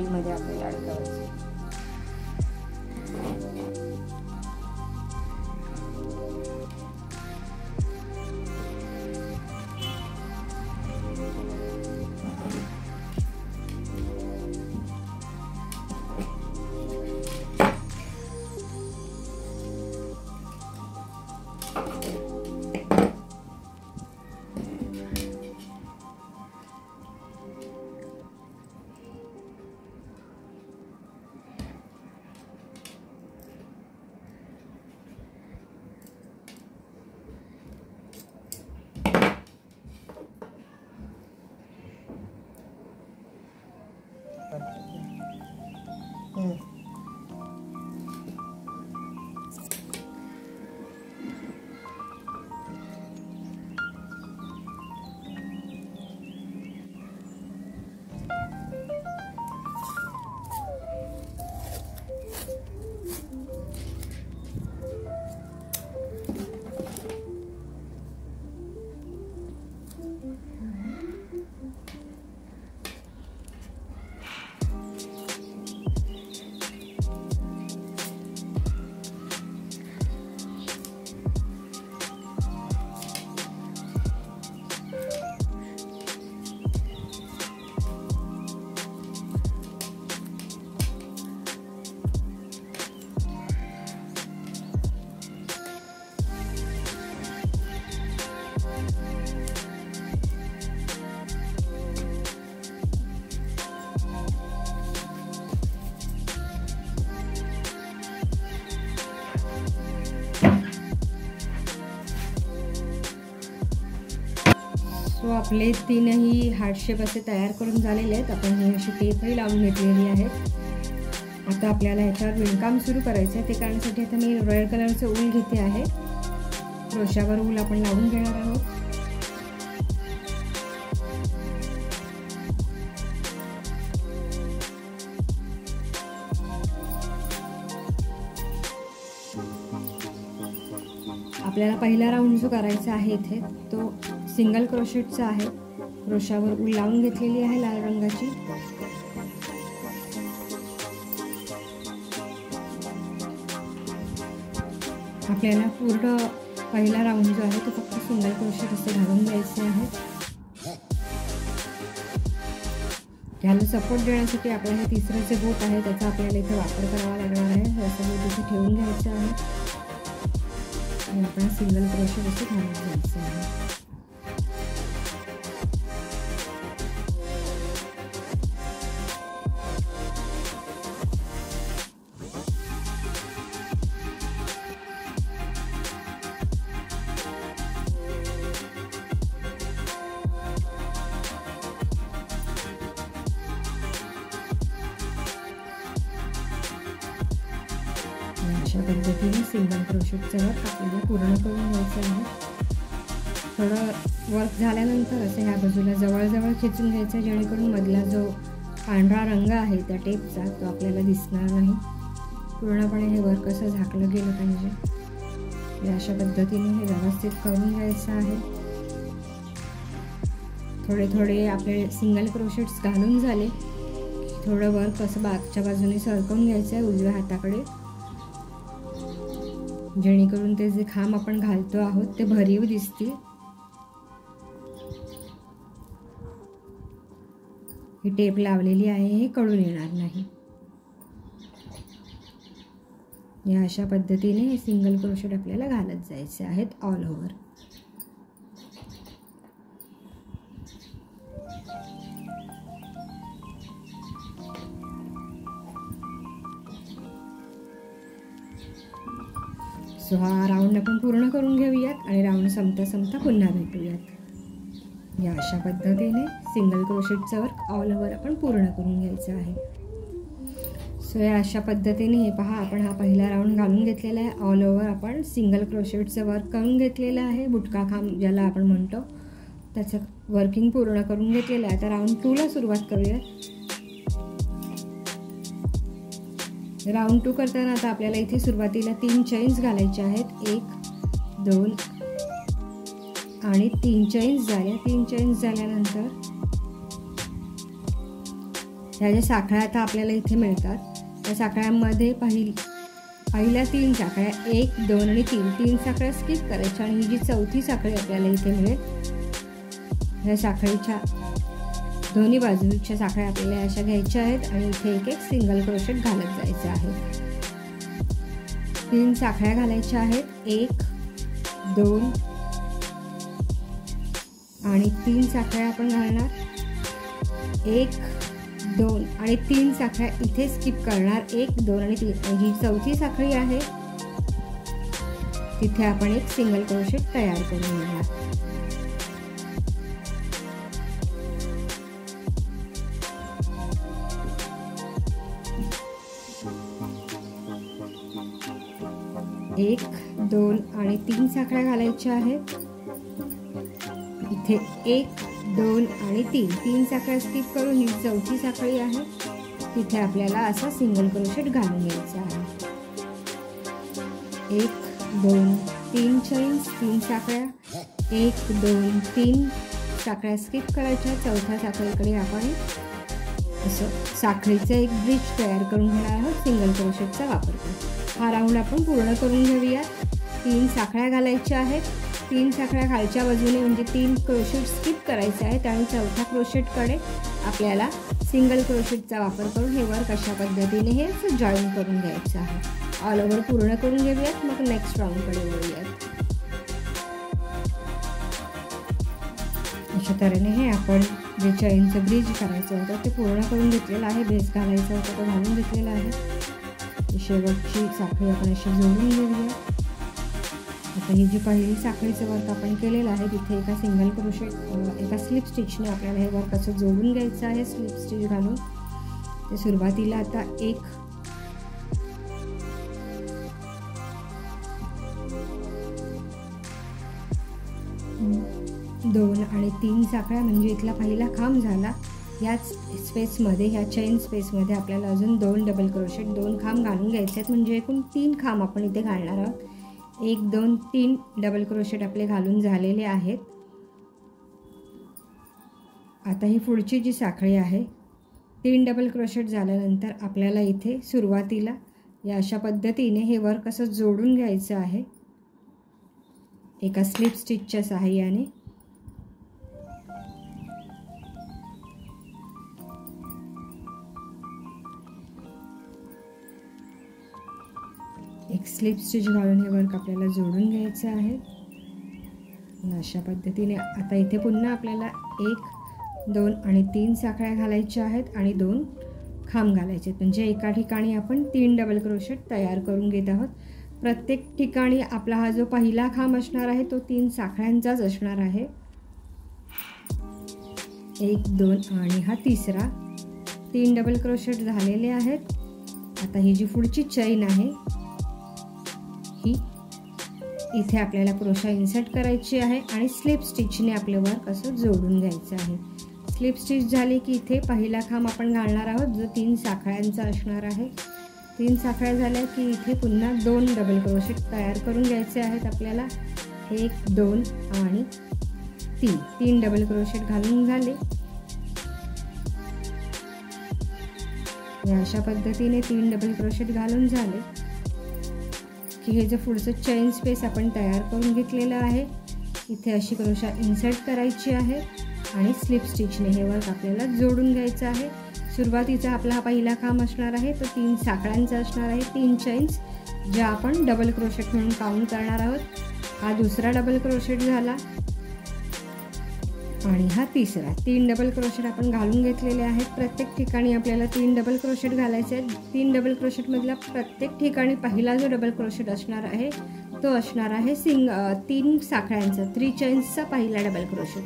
साडीमध्ये आपल्याला अडकवायचं. सो आपले तीनही हार्ट शेप असे तयार करून झालेले आहेत. आपण ही अशी टेपही लावून घेतलेली आहे. आता आपल्याला ह्याच्यावर विणकाम सुरू करायचं आहे. ते करण्यासाठी आता मी रॉयल कलरचं ऊल घेते आहे. क्रोशावर ऊल आपण लावून घेणार आहोत. आपल्याला पहिला राऊंड जो करायचा आहे इथे तो सिंगल क्रोशेटचा आहे. क्रोशावर ऊल लावून घेतलेली आहे लाल रंगाची. आपल्याला पूर्ण पहिला राऊंड जो आहे तो फक्त सिंगल क्रोशेट असे घालून द्यायचे आहे. ह्याला सपोर्ट देण्यासाठी आपल्याला हे तिसरं जे बोट आहे त्याचा आपल्याला इथे वापर करावा लागणार आहे. हे असं बोट इथे ठेवून घ्यायचं आहे आणि आपण सिंगल क्रोशेट असे घालून घ्यायचं आहे. अशा पद्धतीने सिंगल क्रोशेटचं वर्क आपल्याला पूर्ण करून घ्यायचं आहे. थोडं वर्क झाल्यानंतर असं ह्या बाजूला जवळजवळ खेचून घ्यायचं जेणेकरून मधला जो पांढरा रंग आहे त्या टेपचा तो आपल्याला दिसणार नाही. पूर्णपणे हे वर्क असं झाकलं गेलं पाहिजे. अशा पद्धतीने हे व्यवस्थित करून घ्यायचं आहे. थोडे थोडे आपले सिंगल क्रोशेट्स घालून झाले थोडं वर्क असं मागच्या बाजूने सरकवून घ्यायचं आहे उजव्या हाताकडे, जेणेकरून ते जे खांब आपण घालतो आहोत ते भरीव दिसतील. ही टेप लावलेली आहे हे कळून येणार नाही. या अशा पद्धतीने हे सिंगल क्रोशेट आपल्याला घालत जायचे आहेत ऑल ओव्हर. सो हा राऊंड आपण पूर्ण करून घेऊयात आणि राऊंड संपता संपता पुन्हा भेटूयात. या अशा पद्धतीने सिंगल क्रोशेटचं वर्क ऑल ओव्हर आपण पूर्ण करून घ्यायचं आहे. सो या अशा पद्धतीने हे पहा आपण हा पहिला राऊंड घालून घेतलेला आहे. ऑल ओव्हर आपण सिंगल क्रोशेटचं वर्क करून घेतलेलं आहे. बुटका खांब ज्याला आपण म्हणतो त्याचं वर्किंग पूर्ण करून घेतलेलं आहे. आता राऊंड 2 ला सुरुवात करूयात. राऊंड 2 करताना आता आपल्याला इथे सुरुवातीला 3 चेन्स घालायचे आहेत. 1 2 आणि 3 चेन्स झाल्या. 3 चेन्स झाल्यानंतर ह्या ज्या साखळ्या आता आपल्याला इथे मिळतात त्या साखळ्यांमध्ये पहिल्या 3 साखळ्या 1, 2 आणि 3 साखळ्या स्किप करायच्या आणि ही जी चौथी साखळी आपल्याला इथे मिळेल ह्या साखळीच्या दोन्ही बाजूच्या साखळ्या आपल्याला अशा घ्यायच्या आहेत आणि इथे एक सिंगल क्रोशेट घालत जायचं आहे. 3 साखळ्या घालायच्या आहेत. 1, 2 आणि 3 साखळ्या आपण घालणार. 1, 2 आणि 3 साखळ्या इथे स्किप करणार. 1, 2 आणि 3. ही चौथी साखळी आहे तिथे आपण एक सिंगल क्रोशेट तयार करून घेणार. एक, 2 आणि 3 साखळ्या घालायच्या आहेत. इथे 1, 2 आणि 3 साखळ्या स्किप करून ही चौथी साखळी आहे तिथे आपल्याला असा सिंगल क्रोशेट घालून घ्यायचा आहे. 1, 2, 3 चेन्स, 3 साखळ्या, 1, 2, 3 साखळ्या स्किप करायच्या. चौथ्या साखळीकडे आपण असं साखळीचं एक ब्रिज तयार करून घेणार आहोत सिंगल क्रोशेटचा वापर करून. हा राऊंड आपण पूर्ण करून घेऊया. 3 साखळ्या घालायच्या आहेत. 3 साखळ्या खालच्या बाजूने म्हणजे 3 क्रोशेट स्किप करायचे आहेत आणि चौथ्या क्रोशेटकडे आपल्याला सिंगल क्रोशेटचा वापर करून हे वर्क अशा पद्धतीने हे जॉईन करून घ्यायचं आहे. ऑल ओव्हर पूर्ण करून घेऊयात, मग नेक्स्ट राऊंडकडे वळूयात. अशा तऱ्हेने हे आपण जे चैनचं ब्रिज करायचं होतं ते पूर्ण करून घेतलेलं आहे. बेस घालायचा होता तो घालून घेतलेला आहे. शेवटची साखळी आपण अशी जोडून घेऊया. आता ही जी पहिली साखळीचं वर्क आपण केलेलं आहे तिथे एका सिंगल क्रोशेट एका स्लिप स्टिचने आपल्याला हे वर्क असं जोडून घ्यायचं आहे. स्लिप स्टिच घालून ते सुरुवातीला आता 1, 2 आणि 3 साखळ्या म्हणजे इथला पहिला खांब झाला. याच स्पेसमध्ये ह्या चेन स्पेसमध्ये आपल्याला अजून 2 डबल क्रोशेट 2 खांब घालून घ्यायचे आहेत म्हणजे एकूण 3 खांब आपण इथे घालणार आहोत. 1, 2, 3 डबल क्रोशेट आपले घालून झालेले आहेत. आता ही पुढची जी साखळी आहे 3 डबल क्रोशेट झाल्यानंतर आपल्याला इथे सुरुवातीला या अशा पद्धतीने हे वर्क असं जोडून घ्यायचं आहे एका स्लिप स्टिचच्या सहाय्याने. एक स्लिप स्टिच घालून हे वर्क आपल्याला जोडून घ्यायचं आहे अशा पद्धतीने. आता इथे पुन्हा आपल्याला 1, 2 आणि 3 साखळ्या घालायच्या आहेत आणि 2 खांब घालायचे आहेत म्हणजे एका ठिकाणी आपण 3 डबल क्रोशेट तयार करून घेत आहोत. प्रत्येक ठिकाणी आपला हा जो पहिला खांब असणार आहे तो 3 साखळ्यांचाच असणार आहे. 1, 2 आणि हा तिसरा. 3 डबल क्रोशेट झालेले आहेत. आता ही जी पुढची चैन आहे ही इथे आपल्याला क्रोशा इन्सर्ट करायची आहे आणि स्लिप स्टिचने आपले वर्क असं जोडून घ्यायचं आहे. स्लिप स्टिच झाली की इथे पहिला खांब आपण घालणार आहोत जो 3 साखळ्यांचा असणार आहे. 3 साखळ्या झाल्या की इथे पुन्हा 2 डबल क्रोशेट तयार करून घ्यायचे आहेत आपल्याला. 1, 2 आणि 3 डबल क्रोशेट घालून झाले. या अशा पद्धतीने 3 डबल क्रोशेट घालून झाले की हे जे पुढचं चैन स्पेस आपण तयार करून घेतलेलं आहे इथे अशी क्रोशा इन्सर्ट करायची आहे आणि स्लिप स्टिचने हे वर्क आपल्याला जोडून घ्यायचं आहे. सुरुवातीचा आपला हा पहिला खांब असणार आहे तो 3 साखळ्यांचा असणार आहे. 3 चैन्स ज्या आपण डबल क्रोशेट म्हणून काउंट करणार आहोत. हा दुसरा डबल क्रोशेट झाला आणि हा तिसरा. 3 डबल क्रोशेट आपण घालून घेतलेले आहेत. प्रत्येक ठिकाणी आपल्याला 3 डबल क्रोशेट घालायचे आहेत. 3 डबल क्रोशेटमधला प्रत्येक ठिकाणी पहिला जो डबल क्रोशेट असणार आहे तो असणार आहे 3 साखळ्यांचा 3 चैन्सचा पहिला डबल क्रोशेट.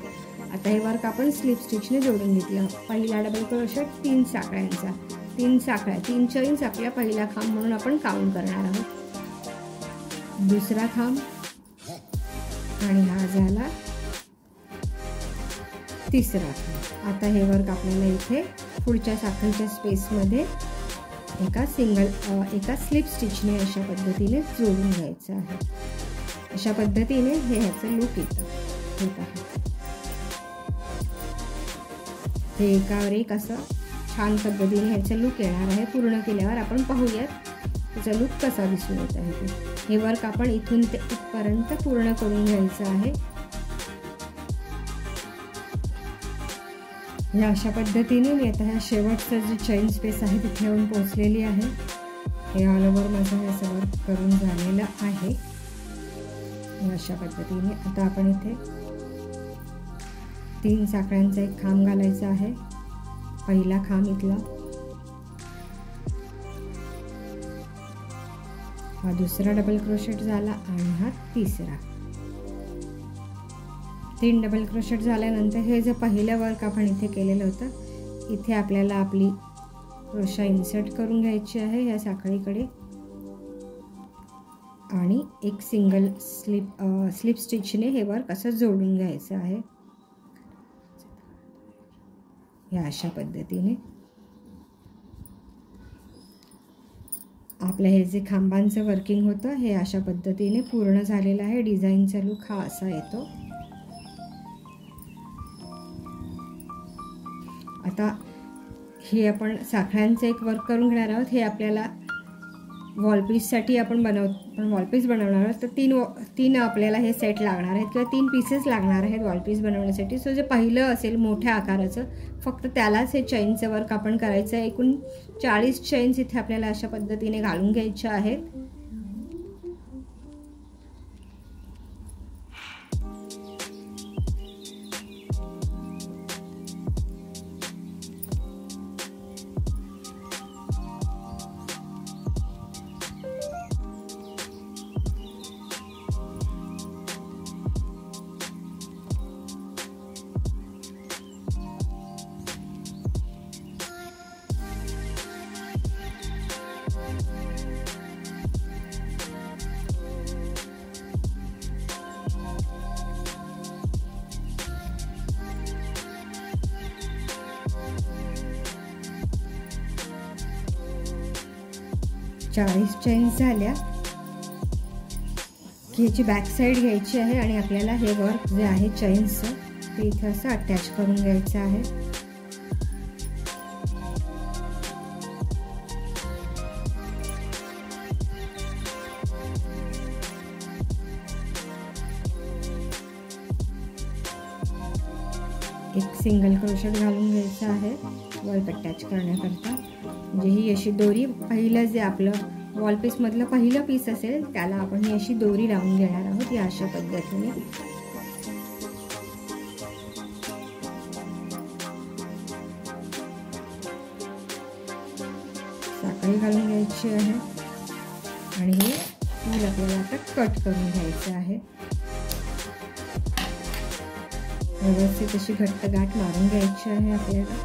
आता हे वर्क आपण स्लिप स्टिचने जोडून घेतलं. पहिला डबल क्रोशेट 3 साखळ्यांचा 3 साखळ्या 3 चैन्स आपल्या पहिला खांब म्हणून आपण काउंट करणार आहोत. दुसरा खांब आणि हा झाला तिसरा खांब. आता हे वर्क आपल्याला इथे पुढच्या साखळीच्या स्पेसमध्ये एका स्लिप स्टिचने अशा पद्धतीने जोडून घ्यायचं आहे. अशा पद्धतीने हे ह्याचं लूक येतं. हे पहा हे एकावर एक असं छान पद्धतीने ह्याचा लुक येणार आहे. पूर्ण केल्यावर आपण पाहूयात त्याचा लुक कसा दिसून येत आहे ते. हे वर्क आपण इथून ते इथपर्यंत पूर्ण करून घ्यायचं आहे. या अशा पद्धतीने मी आता ह्या शेवटचं जे चेन स्पेस आहे तिथे येऊन पोहोचलेली आहे. हे ऑल ओव्हर माझं हे सगळं करून झालेलं आहे. अशा पद्धतीने आता आपण इथे 3 साखळ्यांचा एक खांब घालायचा आहे. पहिला खांब इथला, हा दुसरा डबल क्रोशेट झाला आणि हा तिसरा. 3 डबल क्रोशेट झाल्यानंतर हे जे पहिलं वर्क आपण इथे केलेलं होतं, इथे आपल्याला आपली क्रोशा इन्सर्ट करून घ्यायची आहे या साखळीकडे आणि एक सिंगल स्लिप स्टिचने हे वर्क असं जोडून घ्यायचं आहे. या अशा पद्धतीने आपलं हे जे खांबांचं वर्किंग होतं हे अशा पद्धतीने पूर्ण झालेलं आहे. डिझाईनचा लुक हा असा येतो. आता हे आपण साखळ्यांचं एक वर्क करून घेणार आहोत. हे आपल्याला वॉलपीससाठी आपण वॉलपीस बनवणार आहोत. तर 3 आपल्याला हे सेट लागणार आहेत किंवा 3 पीसेस लागणार आहेत वॉलपीस बनवण्यासाठी. सो जे पहिलं असेल मोठ्या आकाराचं, फक्त त्यालाच हे चेनचं वर्क आपण करायचं आहे. एकूण 40 चेन्स इथे आपल्याला अशा पद्धतीने घालून घ्यायच्या आहेत. चाळीस चेन्स झाल्या की ह्याची बॅक साईड घ्यायची आहे आणि आपल्याला हे वर्क जे आहे चेन्सचं ते इथं असं अटॅच करून घ्यायचं आहे. एक सिंगल क्रोशेट घालून घ्यायचं आहे वर्क अटॅच करण्याकरता. म्हणजे ही अशी दोरी, पहिलं जे आपलं वॉलपीस मधलं पहिलं पीस असेल त्याला आपण ही अशी दोरी लावून घेणार आहोत या अशा पद्धतीने. साखळी घालून घ्यायची आहे आणि हे फूल आपल्याला आता कट करून घ्यायचं आहे. व्यवस्थित अशी घट्ट गाठ मारून घ्यायची आहे आपल्याला.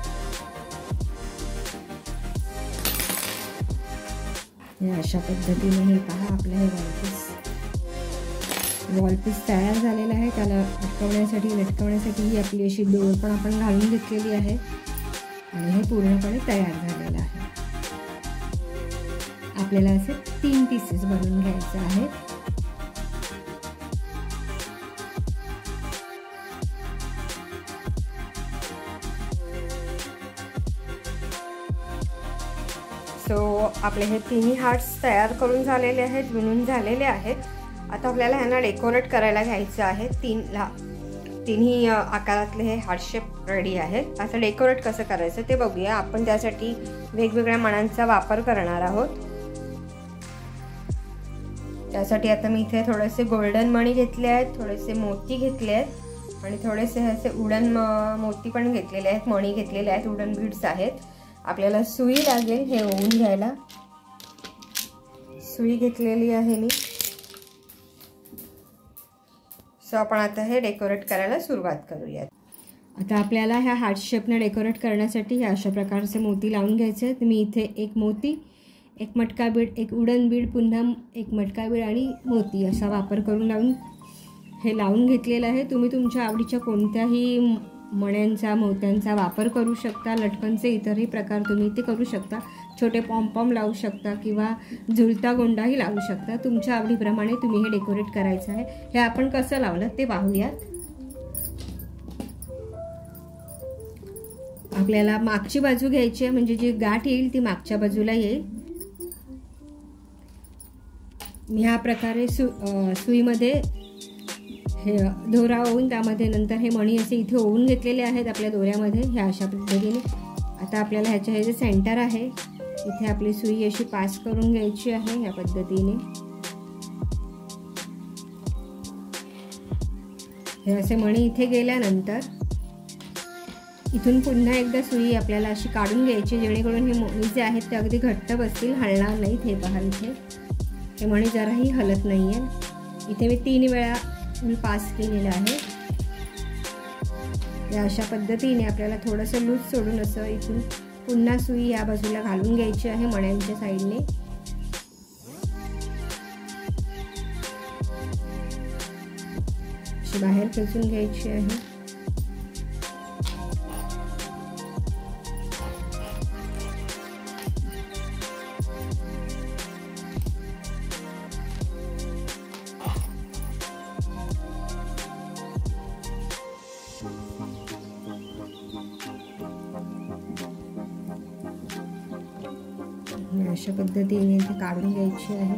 हे अशा पद्धतीने हे पहा आपलं हे वॉलपीस तयार झालेला आहे. त्याला लटकवण्यासाठी ही आपली अशी दोर पण आपण घालून घेतलेली आहे आणि हे पूर्णपणे तयार झालेलं आहे. आपल्याला असे 3 पीसेस बनवून घ्यायचे आहेत. सो आपले हे 3ही हार्ट्स तयार करून झालेले आहेत, विणून झालेले आहेत. आता आपल्याला ह्यांना डेकोरेट करायला घ्यायचं आहे. 3ही आकारातले हे हार्ट शेप रेडी आहेत. आता डेकोरेट कसं करायचं ते बघूया. आपण त्यासाठी वेगवेगळ्या मण्यांचा वापर करणार आहोत. त्यासाठी आता मी इथे थोडेसे गोल्डन मणी घेतले आहेत, थोडेसे मोती घेतले आहेत आणि थोडेसे असे उडन मोती पण घेतलेले आहेत, मणी घेतलेले आहेत, उडन बीड्स आहेत. आपल्याला सुई लागेल हे ओवून घ्यायला. सुई घेतलेली आहे मी. सो आपण आता हे डेकोरेट करायला सुरुवात करूयात. आता आपल्याला ह्या हार्ट शेपने डेकोरेट करण्यासाठी ह्या अशा प्रकारचे मोती लावून घ्यायचे आहेत. मी इथे एक मोती, एक मटका बीड, एक उडन बीड, पुन्हा एक मटका बीड आणि मोती असा वापर करून हे लावून घेतलेलं आहे. तुम्ही तुमच्या आवडीच्या कोणत्याही मण्यांचा, मोत्यांचा वापर करू शकता. लटकनचे इतरही प्रकार तुम्ही इथे करू शकता. छोटे पॉम्पॉम लावू शकता किंवा झुलता गोंडाही लावू शकता. तुमच्या आवडीप्रमाणे तुम्ही हे डेकोरेट करायचं आहे. हे आपण कसं लावलं ते पाहूयात. आपल्याला मागची बाजू घ्यायची आहे, म्हणजे जी गाठ येईल ती मागच्या बाजूला येईल. मी ह्या प्रकारे सुईमध्ये हे दोरा ओवून त्यामध्ये नंतर हे मणी असे इथे ओवून घेतलेले आहेत आपल्या दोऱ्यामध्ये, ह्या अशा पद्धतीने. आता आपल्याला ह्याच्या हे जे सेंटर आहे इथे आपली सुई अशी पास करून घ्यायची आहे ह्या पद्धतीने. हे असे मणी इथे गेल्यानंतर इथून पुन्हा एकदा सुई आपल्याला अशी काढून घ्यायची, जेणेकरून हे मणी जे आहेत ते अगदी घट्ट बसतील, हलणार नाहीत. हे पहा इथे हे मणी जराही हलत नाही आहे. इथे मी 3 वेळा पास केलेलं आहे. या अशा पद्धतीने आपल्याला थोडंसं लूज सोडून असं इथून पुन्हा सुई या बाजूला घालून घ्यायची आहे मण्यांच्या साईडने. अशी बाहेर खेचून घ्यायची आहे. अशा पद्धतीने ते काढून घ्यायची आहे.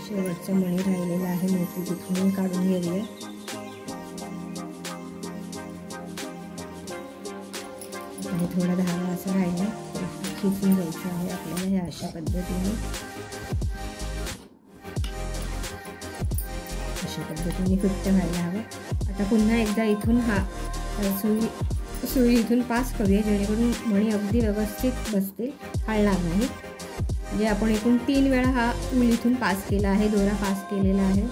शेवटचा मणी राहिलेला आहे मोठी, तिथून काढून घेऊया. आणि थोडा धागा असा राहिला खिचून घ्यायचं आहे आपल्याला ह्या अशा पद्धतीने. अशा पद्धतीने फिट्ट व्हायला हवं. आता पुन्हा एकदा इथून हा सुई इथून पास करूया, जेणेकरून मणी अगदी व्यवस्थित बसतील, हलणार नाही. म्हणजे आपण एकूण 3 वेळा हा ऊल इथून पास केला आहे, दोरा पास केलेला आहे.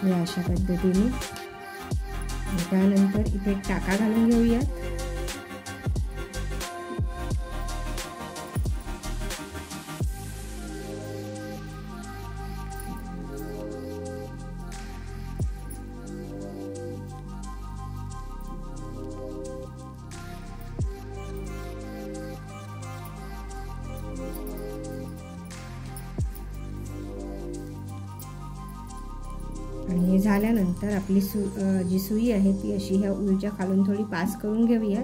या अशा पद्धतीने. त्यानंतर इथे टाका घालून घेऊयात. आणि हे झाल्यानंतर आपली जी सुई आहे ती अशी ह्या ऊलच्या खालून थोडी पास करून घेऊयात.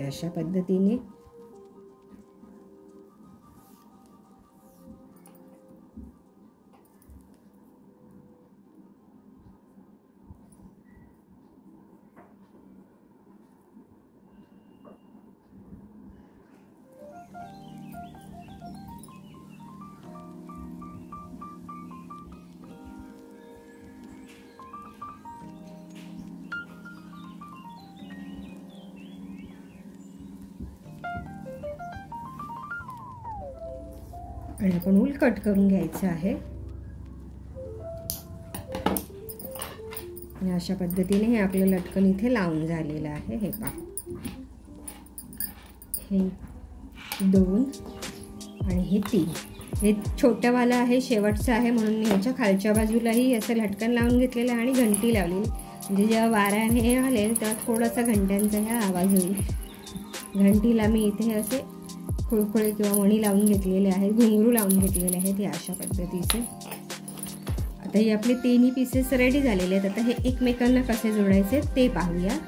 अशा पद्धतीने. आणि आपण ऊल कट करून घ्यायचं आहे. आणि अशा पद्धतीने हे आपलं लटकन इथे लावून झालेलं आहे. हे पहा, हे 2 आणि हे 3. हे छोटंवालं आहे, शेवटचं आहे, म्हणून मी ह्याच्या खालच्या बाजूलाही असं लटकन लावून घेतलेलं आहे आणि घंटी लावलेली. म्हणजे जेव्हा वाऱ्याने हे हलेल तेव्हा थोडासा घंट्यांचा ह्या आवाज होईल. घंटीला मी इथे असे खुळखुळे किंवा मणी लावून घेतलेले आहेत, घुंगरू लावून घेतलेले आहेत हे अशा पद्धतीचे. आता हे आपले 3ही पीसेस रेडी झालेले आहेत. आता हे एकमेकांना कसे जोडायचे ते पाहूया.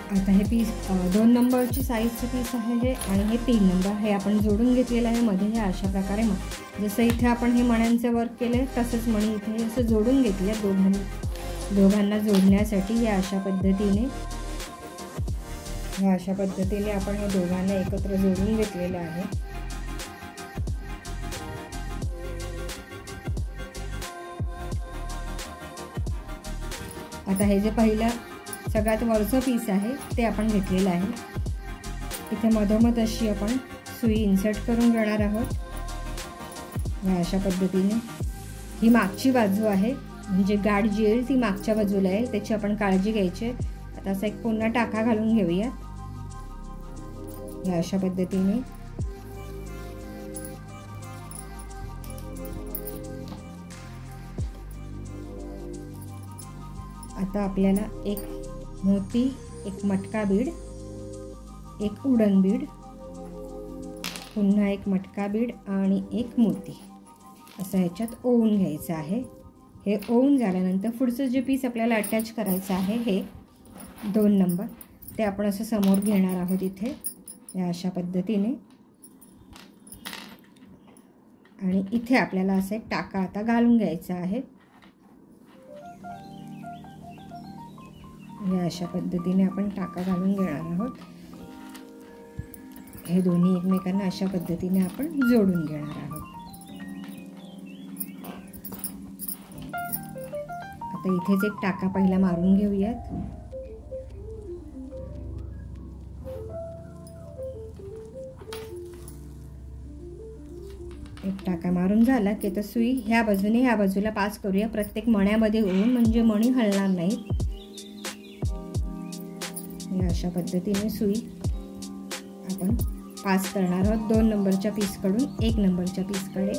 आता हे पीस 2 नंबरची साईजचं पीस आहे हे, आणि हे 3 नंबर हे आपण जोडून घेतलेलं आहे मध्ये. हे अशा प्रकारे जसं इथे आपण हे मण्यांचे वर्क केले तसंच मणी इथे असं जोडून घेतले दोघांना जोडण्यासाठी. हे अशा पद्धतीने आपण हे दोघांना एकत्र जोडून घेतलेलं आहे. आता हे जे पहिलं सगळ्यात वरचं पीस आहे ते आपण घेतलेलं आहे. इथे मधोमध अशी आपण सुई इन्सर्ट करून घेणार आहोत. अशा पद्धतीने ही मागची बाजू आहे, म्हणजे गाठ जी येईल ती मागच्या बाजूला आहे, त्याची आपण काळजी घ्यायची. आता असा एक पुन्हा टाका घालून घेऊया. अशा पद्धतीने आता आपल्याला एक मोती, एक मटका बीड, एक उडन बीड, पुन्हा एक मटका बीड आणि एक मोती असं ह्याच्यात ओवून घ्यायचं आहे. हे ओवून झाल्यानंतर पुढचं जे पीस आपल्याला अटॅच करायचं आहे हे 2 नंबर ते आपण असं समोर घेणार आहोत इथे अशा पद्धतीने. आणि इथे आपल्याला असं एक टाका आता घालून घ्यायचा आहे. अशा पद्धतीने आपण टाका घालून घेणार आहोत. हे दोन्ही एकमेकांना अशा पद्धतीने आपण जोडून घेणार आहोत. आता इथेच एक टाका पहिला मारून घेऊयात. एक टाका मारून झाला की आता सुई ह्या बाजूने ह्या बाजूला पास करूया प्रत्येक मण्यामध्ये ओढून, म्हणजे मणी हलणार नाहीत. अशा पद्धतीने सुई आपण पास करणार आहोत 2 नंबरच्या पीसकडून 1 नंबरच्या पीसकडे.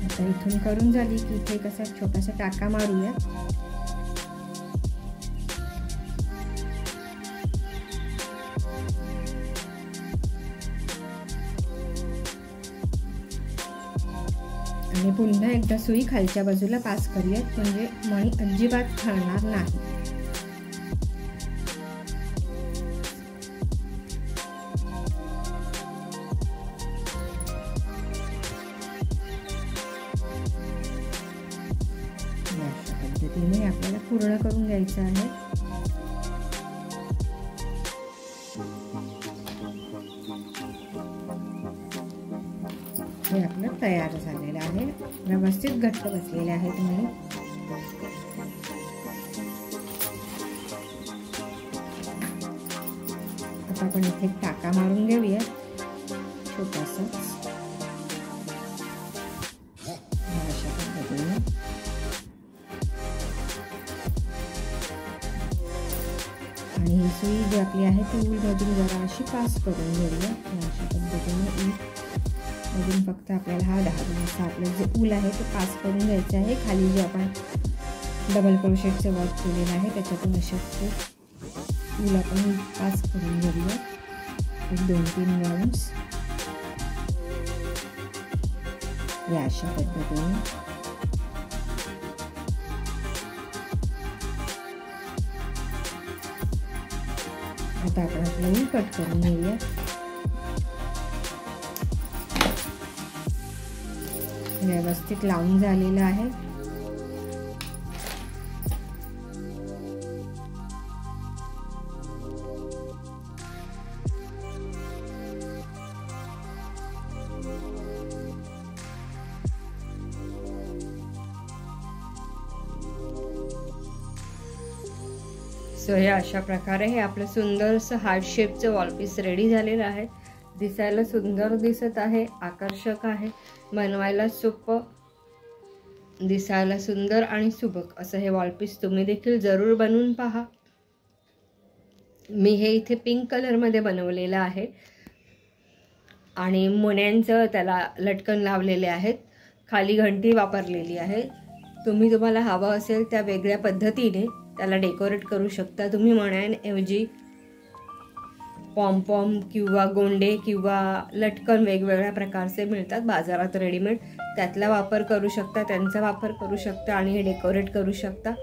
आता इथून करून झाली की इथे कसा छोटासा टाका मारूया. आणि पुन्हा एकदा सुई खालच्या बाजूला पास करूयात, म्हणजे मणी अजिबात हलणार नाही. अशा पद्धतीने आपल्याला पूर्ण करून घ्यायचं आहे. हे आपलं तयार झालेलं आहे. व्यवस्थित घट्ट बसलेले आहेत मणी. आता आपण इथे टाका मारून घेऊया छोटासा अशा पद्धतीने. आणि ही सुई जी आपली आहे ती उलमधून जरा अशी पास करून घेऊया. अशा पद्धतीने मधून फक्त आपल्याला हा 10 असा आपलं जे ऊल आहे ते पास करून घ्यायचं आहे. खाली जे आपण डबल क्रोशेटचं वर्क केलेलं आहे त्याच्यातून असे ऊल आपण पास करून घेऊया. 2-3 राऊंड्स या अशा पद्धतीने. आता आपण आपलं ऊल कट करून घेऊया. व्यवस्थित लावून झालेलं आहे. सो हे अशा प्रकारे हे आपलं सुंदरसं हार्ट शेपचं वॉलपीस रेडी झालेलं आहे. दिसायला सुंदर दिसत आहे, आकर्षक आहे, बनवायला सोपं, दिसायला सुंदर आणि सुबक असं हे वॉलपीस तुम्ही देखील जरूर बनवून पहा. मी हे इथे पिंक कलरमध्ये बनवलेलं आहे आणि मुन्यांचं त्याला लटकन लावलेले आहेत. खाली घंटी वापरलेली आहे. तुम्हाला हवं असेल त्या वेगळ्या पद्धतीने त्याला डेकोरेट करू शकता. तुम्ही मण्यांऐवजी पॉम किंवा गोंडे किंवा लटकन वेगवेगळ्या प्रकारचे मिळतात बाजारात रेडीमेड, त्यातला वापर करू शकता, त्यांचा वापर करू शकता आणि हे डेकोरेट करू शकता.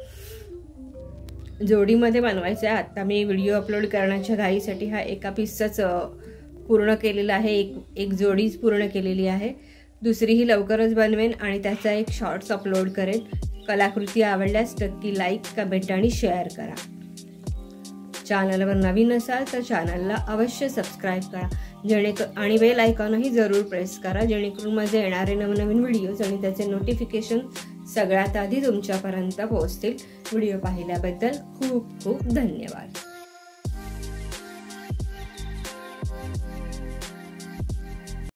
जोडीमध्ये बनवायचं आहे. आत्ता मी व्हिडिओ अपलोड करण्याच्या घाईसाठी हा एका पीसचाच पूर्ण केलेला आहे, एक जोडीच पूर्ण केलेली आहे. दुसरीही लवकरच बनवेन आणि त्याचा एक शॉर्ट्स अपलोड करेन. कलाकृती आवडल्यास नक्की लाईक, कमेंट आणि शेअर करा. चॅनलवर नवीन असाल तर चॅनलला अवश्य सबस्क्राईब करा आणि बेल आयकॉनही जरूर प्रेस करा, जेणेकरून माझे येणारे नवनवीन व्हिडिओज आणि त्याचे नोटिफिकेशन सगळ्यात आधी तुमच्यापर्यंत पोहोचतील. व्हिडिओ पाहिल्याबद्दल खूप खूप धन्यवाद.